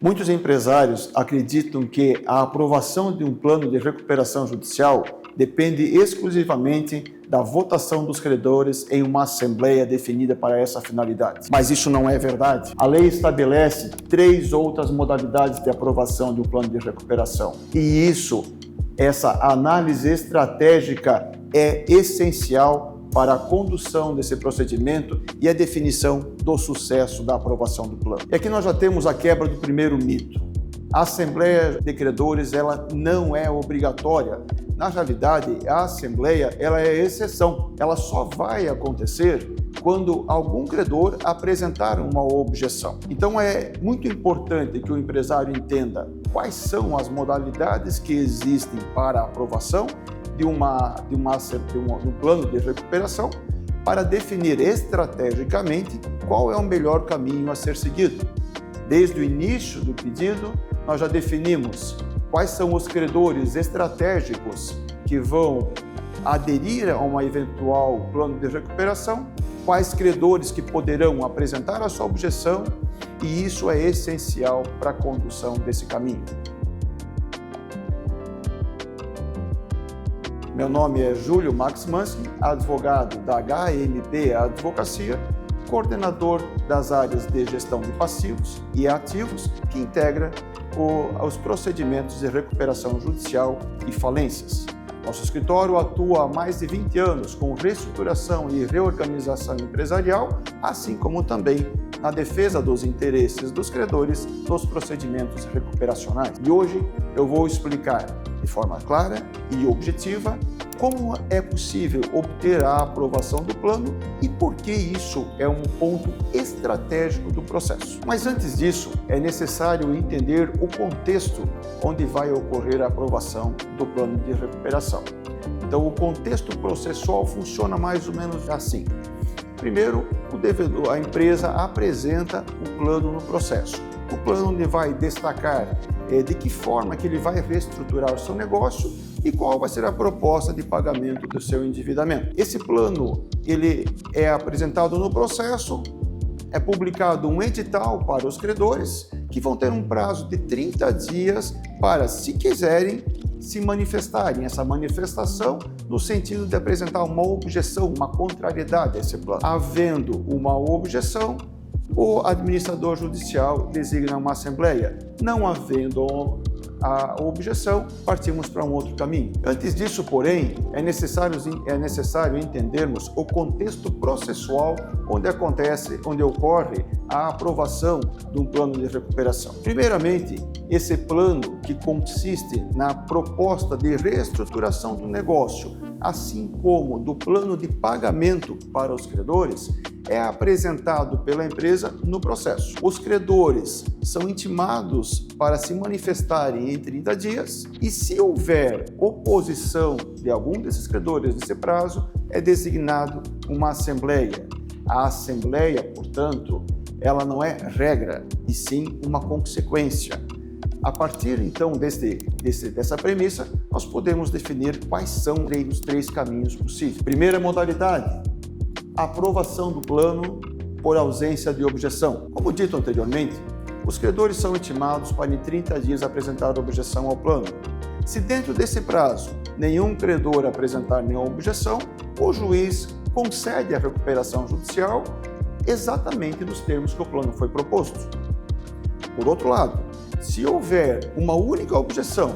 Muitos empresários acreditam que a aprovação de um plano de recuperação judicial depende exclusivamente da votação dos credores em uma assembleia definida para essa finalidade. Mas isso não é verdade. A lei estabelece 3 outras modalidades de aprovação de um plano de recuperação. E essa análise estratégica é essencial para a condução desse procedimento e a definição do sucesso da aprovação do plano. E aqui nós já temos a quebra do primeiro mito. A Assembleia de Credores ela não é obrigatória. Na realidade, a Assembleia ela é exceção. Ela só vai acontecer quando algum credor apresentar uma objeção. Então é muito importante que o empresário entenda quais são as modalidades que existem para a aprovação de um plano de recuperação para definir estrategicamente qual é o melhor caminho a ser seguido. Desde o início do pedido, nós já definimos quais são os credores estratégicos que vão aderir a um eventual plano de recuperação, quais credores que poderão apresentar a sua objeção, e isso é essencial para a condução desse caminho. Meu nome é Júlio Max Mansky, advogado da HMP Advocacia, coordenador das áreas de gestão de passivos e ativos, que integra os procedimentos de recuperação judicial e falências. Nosso escritório atua há mais de 20 anos com reestruturação e reorganização empresarial, assim como também na defesa dos interesses dos credores nos procedimentos recuperacionais. E hoje eu vou explicar de forma clara e objetiva como é possível obter a aprovação do plano e por que isso é um ponto estratégico do processo. Mas antes disso, é necessário entender o contexto onde vai ocorrer a aprovação do plano de recuperação. Então, o contexto processual funciona mais ou menos assim. Primeiro, a empresa apresenta o plano no processo. O plano vai destacar de que forma que ele vai reestruturar o seu negócio e qual vai ser a proposta de pagamento do seu endividamento. Esse plano ele é apresentado no processo, é publicado um edital para os credores, que vão ter um prazo de 30 dias para, se quiserem, se manifestarem. Essa manifestação no sentido de apresentar uma objeção, uma contrariedade a esse plano. Havendo uma objeção, o administrador judicial designa uma assembleia. Não havendo a objeção, partimos para um outro caminho. Antes disso, porém, é necessário entendermos o contexto processual onde ocorre a aprovação de um plano de recuperação. Primeiramente, esse plano que consiste na proposta de reestruturação do negócio, assim como do plano de pagamento para os credores, é apresentado pela empresa no processo. Os credores são intimados para se manifestarem em 30 dias e, se houver oposição de algum desses credores nesse prazo, é designado uma assembleia. A assembleia, portanto, ela não é regra, e sim uma consequência. A partir, então, dessa premissa, nós podemos definir quais são os 3 caminhos possíveis. Primeira modalidade, aprovação do plano por ausência de objeção. Como dito anteriormente, os credores são intimados para em 30 dias apresentar objeção ao plano. Se dentro desse prazo nenhum credor apresentar nenhuma objeção, o juiz concede a recuperação judicial exatamente nos termos que o plano foi proposto. Por outro lado, se houver uma única objeção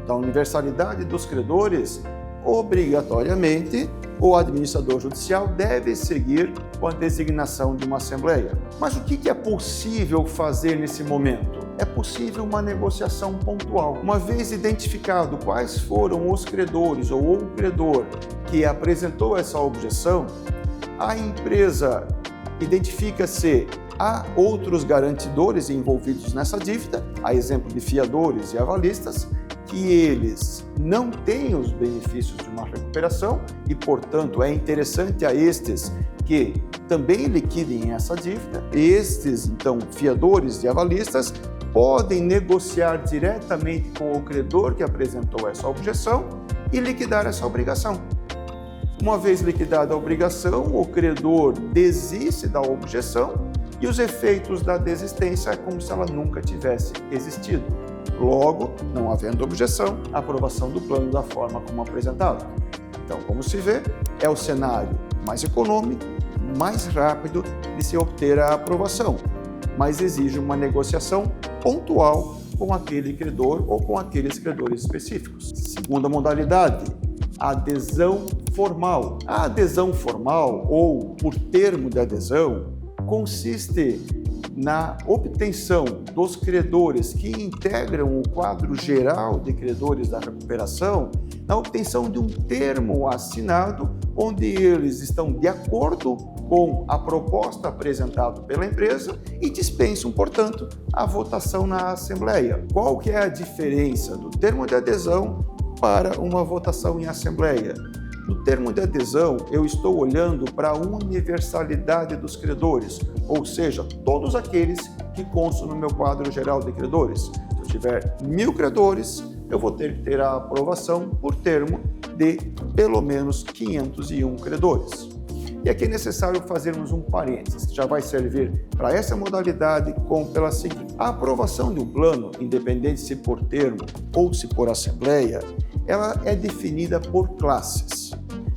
da universalidade dos credores, obrigatoriamente o administrador judicial deve seguir com a designação de uma assembleia. Mas o que é possível fazer nesse momento? É possível uma negociação pontual. Uma vez identificado quais foram os credores ou o credor que apresentou essa objeção, a empresa identifica se há outros garantidores envolvidos nessa dívida, a exemplo de fiadores e avalistas, que eles não têm os benefícios de uma recuperação e, portanto, é interessante a estes que também liquidem essa dívida. Estes, então, fiadores e avalistas, podem negociar diretamente com o credor que apresentou essa objeção e liquidar essa obrigação. Uma vez liquidada a obrigação, o credor desiste da objeção E os efeitos da desistência é como se ela nunca tivesse existido. Logo, não havendo objeção, a aprovação do plano da forma como apresentado. Então, como se vê, é o cenário mais econômico, mais rápido de se obter a aprovação, mas exige uma negociação pontual com aquele credor ou com aqueles credores específicos. Segunda modalidade, a adesão formal. A adesão formal, ou por termo de adesão, consiste na obtenção dos credores que integram o quadro geral de credores da recuperação, na obtenção de um termo assinado onde eles estão de acordo com a proposta apresentada pela empresa e dispensam, portanto, a votação na Assembleia. Qual que é a diferença do termo de adesão para uma votação em Assembleia? No termo de adesão, eu estou olhando para a universalidade dos credores, ou seja, todos aqueles que constam no meu quadro geral de credores. Se eu tiver 1.000 credores, eu vou ter que ter a aprovação por termo de pelo menos 501 credores. E aqui é necessário fazermos um parênteses, que já vai servir para essa modalidade pela seguinte. A aprovação de um plano, independente se por termo ou se por assembleia, ela é definida por classes.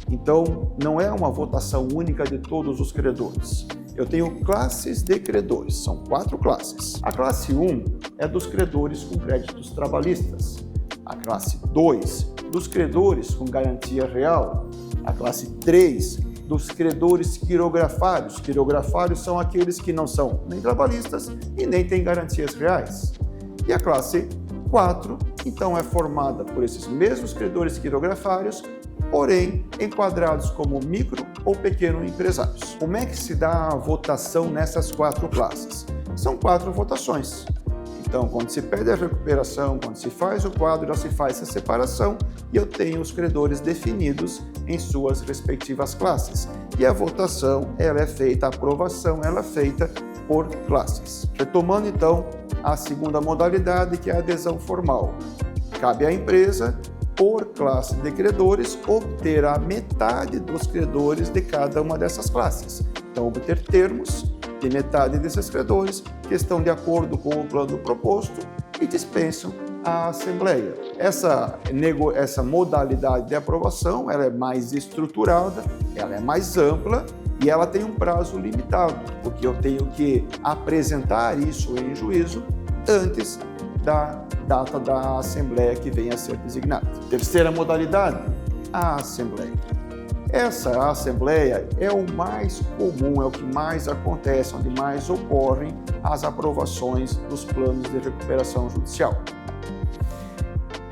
Então, não é uma votação única de todos os credores. Eu tenho classes de credores, são 4 classes. A classe 1 é dos credores com créditos trabalhistas. A classe 2, dos credores com garantia real. A classe 3, dos credores quirografários. Quirografários são aqueles que não são nem trabalhistas e nem têm garantias reais. E a classe 4, então, é formada por esses mesmos credores quirografários, porém enquadrados como micro ou pequeno empresários. Como é que se dá a votação nessas 4 classes? São 4 votações. Então, quando se pede a recuperação, quando se faz o quadro, já se faz a separação e eu tenho os credores definidos em suas respectivas classes. E a votação, ela é feita, a aprovação, ela é feita por classes. Retomando, então, a segunda modalidade, que é a adesão formal. Cabe à empresa, por classe de credores, obter a metade dos credores de cada uma dessas classes. Então, obter termos de metade desses credores que estão de acordo com o plano proposto e dispensam a Assembleia. Essa modalidade de aprovação, ela é mais estruturada, ela é mais ampla e ela tem um prazo limitado, porque eu tenho que apresentar isso em juízo antes da data da Assembleia que venha a ser designada. Terceira modalidade, a Assembleia. Essa Assembleia é o mais comum, é o que mais acontece, onde mais ocorrem as aprovações dos planos de recuperação judicial.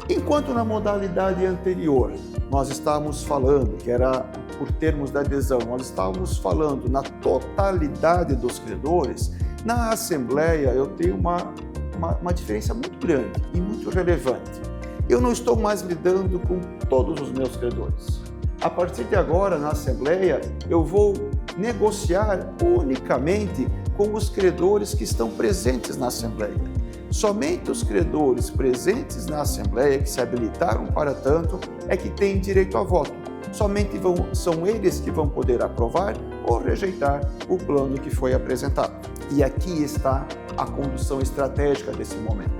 Enquanto na modalidade anterior nós estávamos falando, que era por termos da adesão, nós estávamos falando na totalidade dos credores, na Assembleia eu tenho uma diferença muito grande e muito relevante. Eu não estou mais lidando com todos os meus credores. A partir de agora, na Assembleia, eu vou negociar unicamente com os credores que estão presentes na Assembleia. Somente os credores presentes na Assembleia, que se habilitaram para tanto, é que têm direito a voto. Somente são eles que vão poder aprovar ou rejeitar o plano que foi apresentado. E aqui está a condução estratégica desse momento.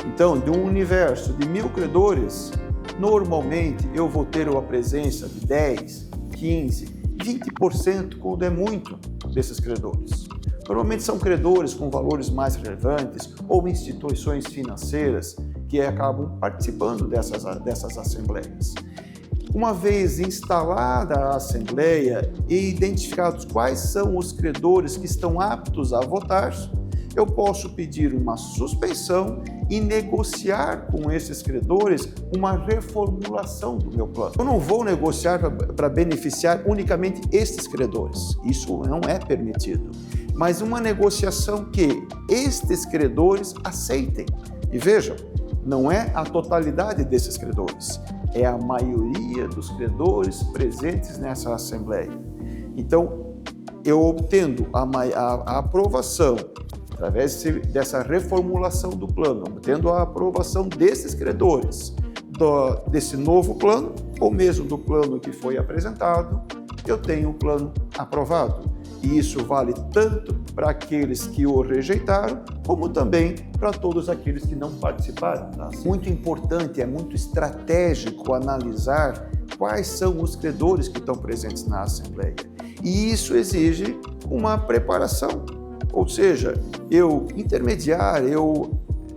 Então, de um universo de 1.000 credores, normalmente eu vou ter a presença de 10, 15, 20% quando é muito desses credores. Normalmente são credores com valores mais relevantes ou instituições financeiras que acabam participando dessas assembleias. Uma vez instalada a Assembleia e identificados quais são os credores que estão aptos a votar, eu posso pedir uma suspensão e negociar com esses credores uma reformulação do meu plano. Eu não vou negociar para beneficiar unicamente estes credores, isso não é permitido, mas uma negociação que estes credores aceitem. E vejam, não é a totalidade desses credores, é a maioria dos credores presentes nessa Assembleia. Então, eu obtendo a aprovação, através dessa reformulação do plano, obtendo a aprovação desses credores, desse novo plano, ou mesmo do plano que foi apresentado, eu tenho um plano aprovado. E isso vale tanto para aqueles que o rejeitaram, como também para todos aqueles que não participaram. Muito importante, é muito estratégico analisar quais são os credores que estão presentes na Assembleia. E isso exige uma preparação, ou seja, eu intermediar, eu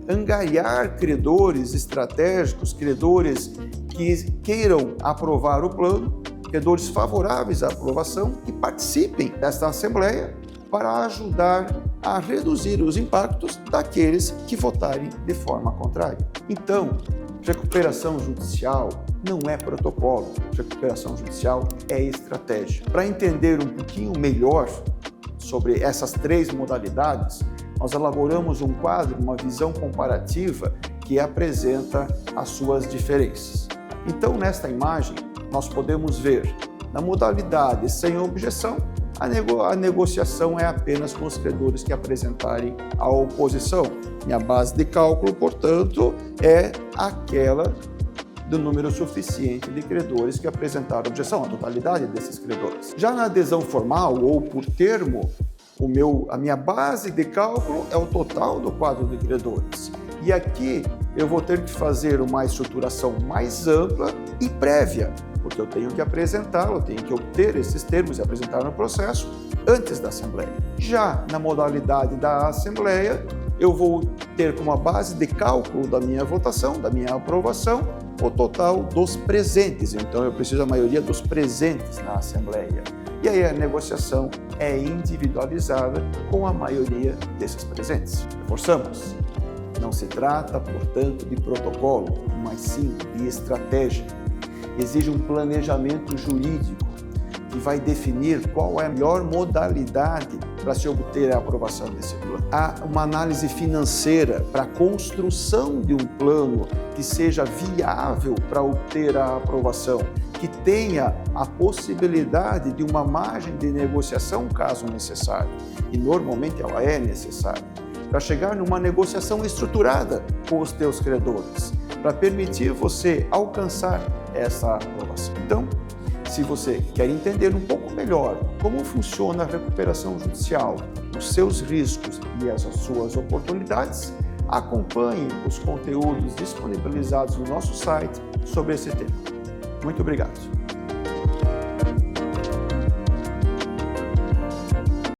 angariar credores estratégicos, credores que queiram aprovar o plano, credores favoráveis à aprovação, que participem desta Assembleia para ajudar a reduzir os impactos daqueles que votarem de forma contrária. Então, recuperação judicial não é protocolo, recuperação judicial é estratégia. Para entender um pouquinho melhor sobre essas três modalidades, nós elaboramos um quadro, uma visão comparativa que apresenta as suas diferenças. Então, nesta imagem, nós podemos ver, na modalidade sem objeção, a negociação é apenas com os credores que apresentarem a oposição. Minha base de cálculo, portanto, é aquela do número suficiente de credores que apresentaram objeção, a totalidade desses credores. Já na adesão formal ou por termo, a minha base de cálculo é o total do quadro de credores. E aqui eu vou ter que fazer uma estruturação mais ampla e prévia, porque eu tenho que apresentá-lo, eu tenho que obter esses termos e apresentar no processo antes da Assembleia. Já na modalidade da Assembleia, eu vou ter como a base de cálculo da minha votação, da minha aprovação, o total dos presentes. Então eu preciso da maioria dos presentes na Assembleia. E aí a negociação é individualizada com a maioria desses presentes. Reforçamos. Não se trata, portanto, de protocolo, mas sim de estratégia. Exige um planejamento jurídico que vai definir qual é a melhor modalidade para se obter a aprovação desse plano. Há uma análise financeira para a construção de um plano que seja viável para obter a aprovação, que tenha a possibilidade de uma margem de negociação caso necessário, e normalmente ela é necessária, para chegar numa negociação estruturada com os teus credores, para permitir você alcançar essa aprovação. Então, se você quer entender um pouco melhor como funciona a recuperação judicial, os seus riscos e as suas oportunidades, acompanhe os conteúdos disponibilizados no nosso site sobre esse tema. Muito obrigado.